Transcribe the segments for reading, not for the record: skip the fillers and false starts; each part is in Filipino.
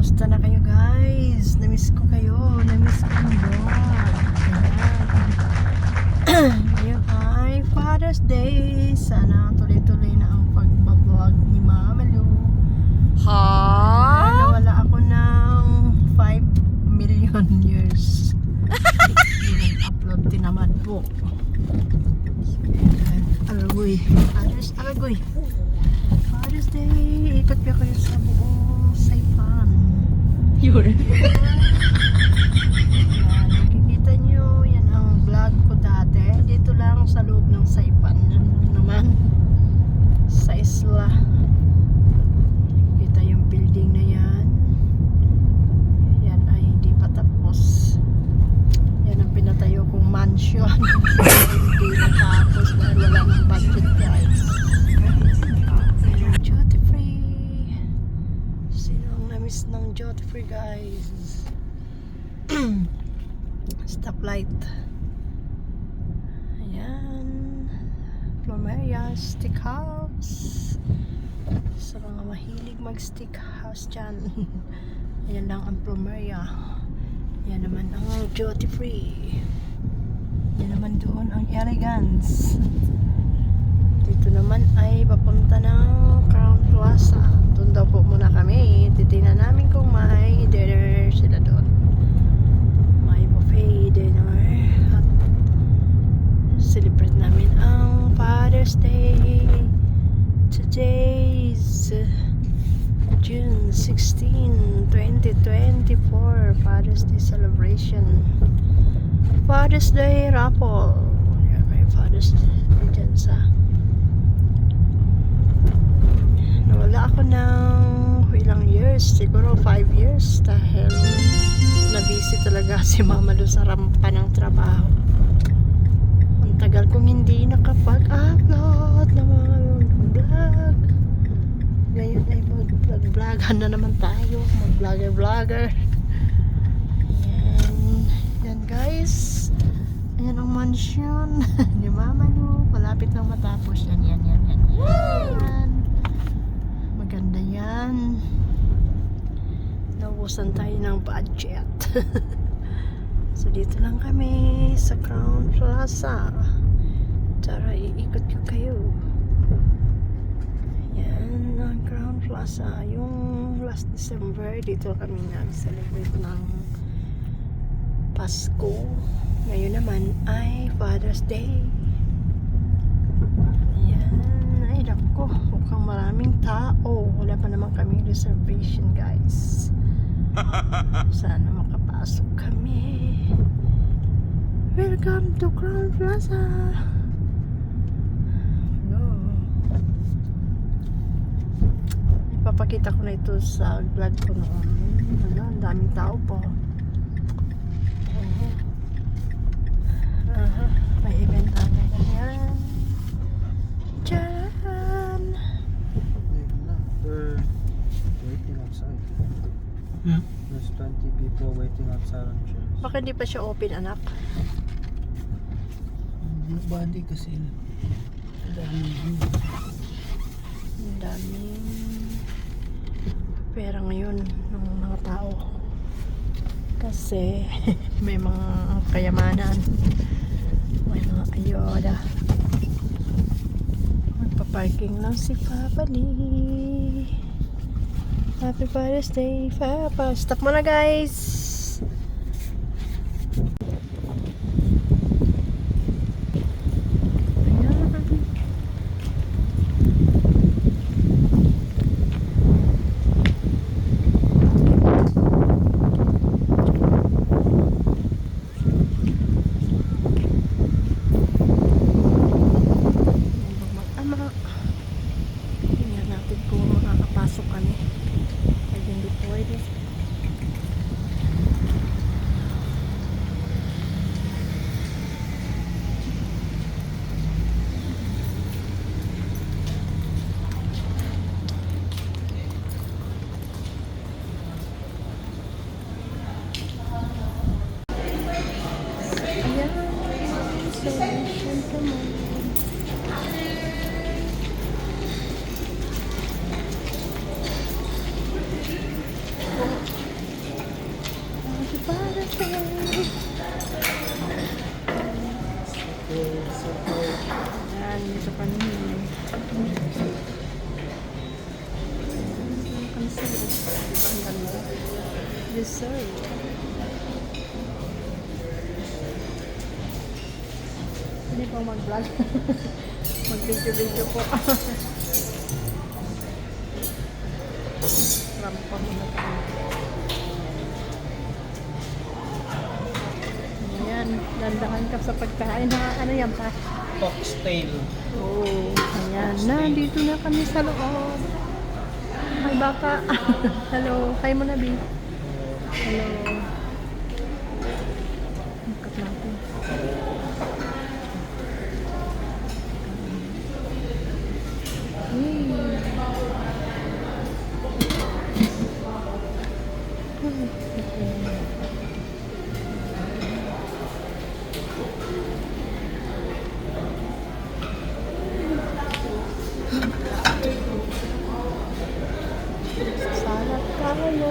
Kamusta na kayo guys? Namiss ko kayo. Namiss ko ang vlog. Ayan. Ngayon ay Father's Day. Sana tuloy-tuloy na ang pagbablog ni Mama Lu. Nawala ako ng 5 million years. Upload tinamad po. Alagoy. Alagoy. Father's Day. Ikot ka kayo sa buong Saipan. Yun. Nakikita nyo, yan ang vlog ko dati. Dito lang sa loob ng Saipan. Naman sa isla. Kita yung building na yan. Yan ay hindi pa tapos. Yan ang pinatayo kong mansion. Hindi natapos dahil wala ng budget guys. Duty free. Sino ang namiss ng duty free guys? Stoplight. Ayan. Plumeria Steakhouse. Sa mga mahilig mag steakhouse dyan. Ayan lang ang Plumeria. Yan naman ang duty free. Yan naman doon ang Elegance. Dito naman ay papunta ng Crown Plaza. Doon daw po muna kami. Titingnan namin kung may dinner sila doon. May buffet dinner. At celebrate namin ang Father's Day. Today's June 16, 2024. Father's Day celebration. Father's Day raffle. Yan may Father's Day dyan sa nawala ako ng ilang years, siguro 5 years dahil na-busy talaga si Mama Lu sa rampa ng trabaho. Ang tagal kong hindi nakapag-upload ng mga vlog. Ngayon ay mag-vlog-vlogan na naman tayo, mag-vlogger-vlogger. Yan guys, ayan ang mansion ni Mama Lu, malapit lang matapos. Yan. Maganda yan. Naubusan tayo ng budget. So dito lang kami sa Crown Plaza. Tara, iikot ko kayo. Yan ang Crown Plaza. Yung last December dito kami nag-celebrate ng Pasko. Ngayon naman ay Father's Day. Ko, mukhang maraming tao. Wala pa naman kami reservation guys. Sana makapasok kami. Welcome to Crown Plaza. Hello. Ipapakita ko na ito sa vlog ko noon. Ang daming tao po. May event namin ganyan. Tara! Waiting outside. Hmm? There's 20 people waiting outside on chairs. Baka hindi pa siya open, anak. Body kasi. Ang daming pera ngayon ng mga tao. Kasi may mga kayamanan. May mga ayoda. Magpa-parking lang si Papa Lee. Happy Father's Day, Papa. Stop mo na guys. Tingnan natin kung makakapasok kami. Hindi pwede. Ayan. Celebration naman. sa kanila. Ang sarap. Diba ang ganda? Dessert. Hindi po mag-vlog. Mag-video-video po. Rampa muna po. Ayan, dandahan ka sa pagkain. Ano yan pa? Foxtail. Oo, ayan. Nandito na kami sa loob. May baka. Hello. Hi mo na, B. Hello. Angkat natin. Salad tayo.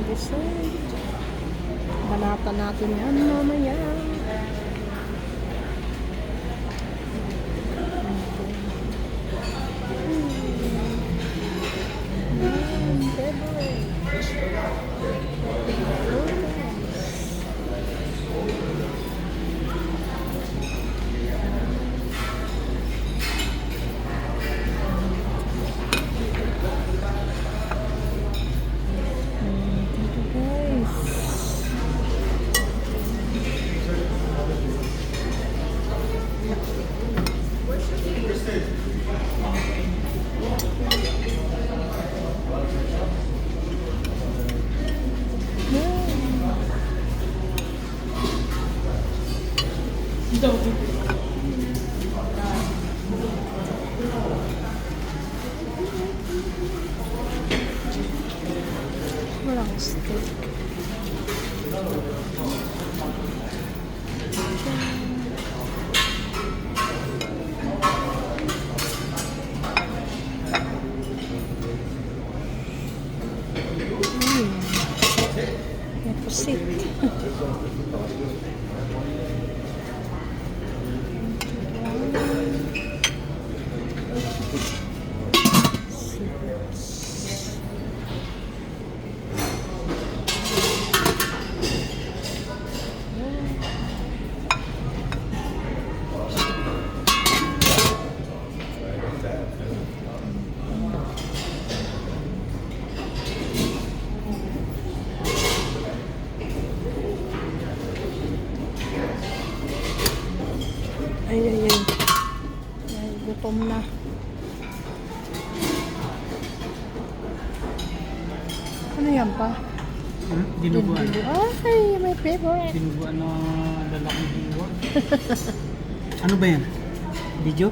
Dessert. Banatan natin yan mamaya. Walang steak. May pusit. Ay, ay, ay. Ay, gutom na. Ano yan pa? Dinuguan. Ay, my favorite. Dinuguan na lalaking hiwa. Ano ba yan? Video?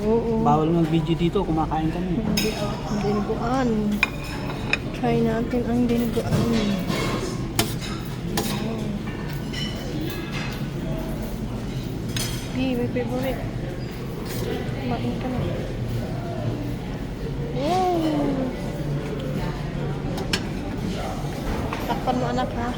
Oo. Bawal mag-video dito, kumakain kami. Hindi, ang dinuguan. Try natin ang dinuguan. My favorite. Kumain ka na. Wow! Takpan mo anak ha.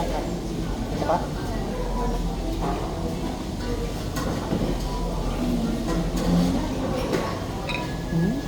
Ito pa? Hmm?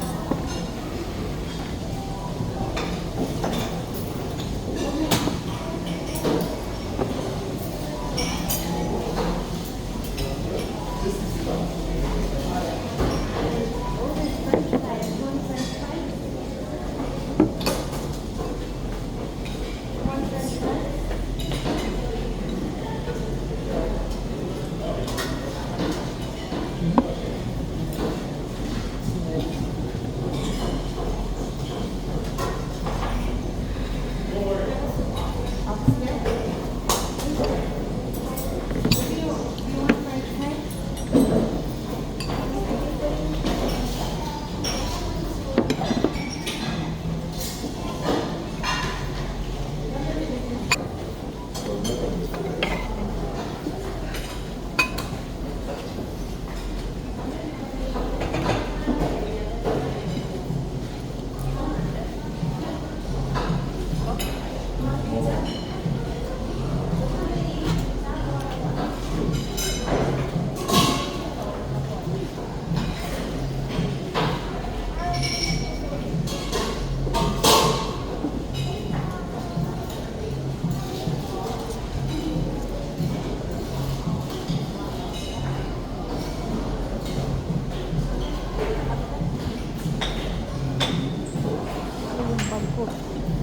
Yung bag ko.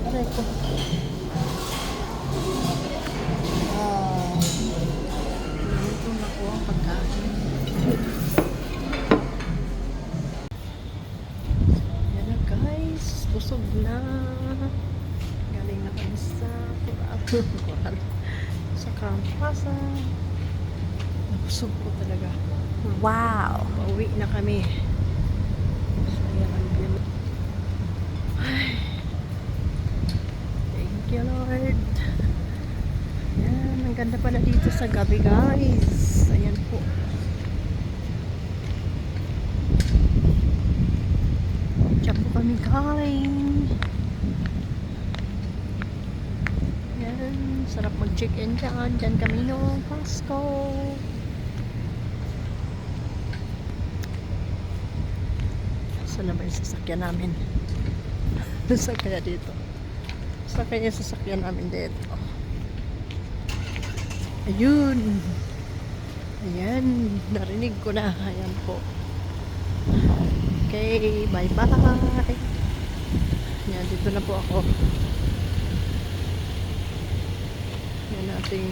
Aray ko. Ito na ko ang pagkain. Yan na guys. Busog na. Galing na kami sa Coral. Sa Crown Plaza. Busog ko talaga. Wow. Pauwi na kami. So, yan ang view. Ay. Thank you, Lord. Yan, ang ganda pala dito sa gabi, guys. Ayan po. Diyan po kami kain. Yan, sarap mag-check-in dyan. Dyan kami no, Pasko. Saan na ba yung sasakyan namin? Saan kaya dito? Saan kaya yung sasakyan namin dito? Ayun! Ayan, narinig ko na. Ayan po. Okay, bye-bye! Ayan, dito na po ako. Ayan ating